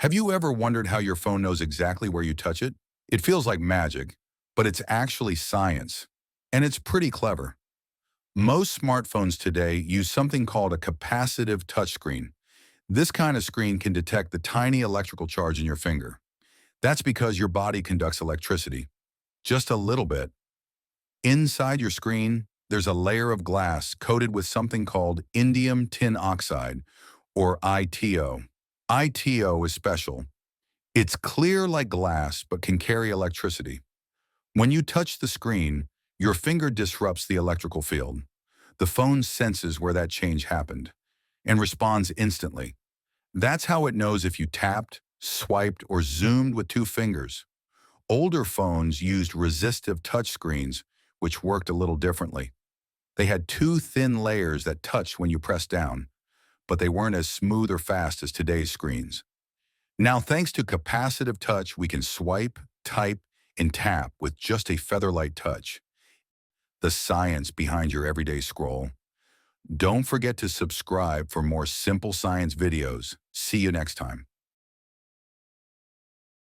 Have you ever wondered how your phone knows exactly where you touch it? It feels like magic, but it's actually science, and it's pretty clever. Most smartphones today use something called a capacitive touchscreen. This kind of screen can detect the tiny electrical charge in your finger. That's because your body conducts electricity, just a little bit. Inside your screen, there's a layer of glass coated with something called indium tin oxide, or ITO. ITO is special. It's clear like glass but can carry electricity. When you touch the screen, your finger disrupts the electrical field. The phone senses where that change happened and responds instantly. That's how it knows if you tapped, swiped, or zoomed with two fingers. Older phones used resistive touchscreens, which worked a little differently. They had two thin layers that touched when you pressed down, but they weren't as smooth or fast as today's screens. Now, thanks to capacitive touch, we can swipe, type, and tap with just a feather-light touch. The science behind your everyday scroll. Don't forget to subscribe for more simple science videos. See you next time.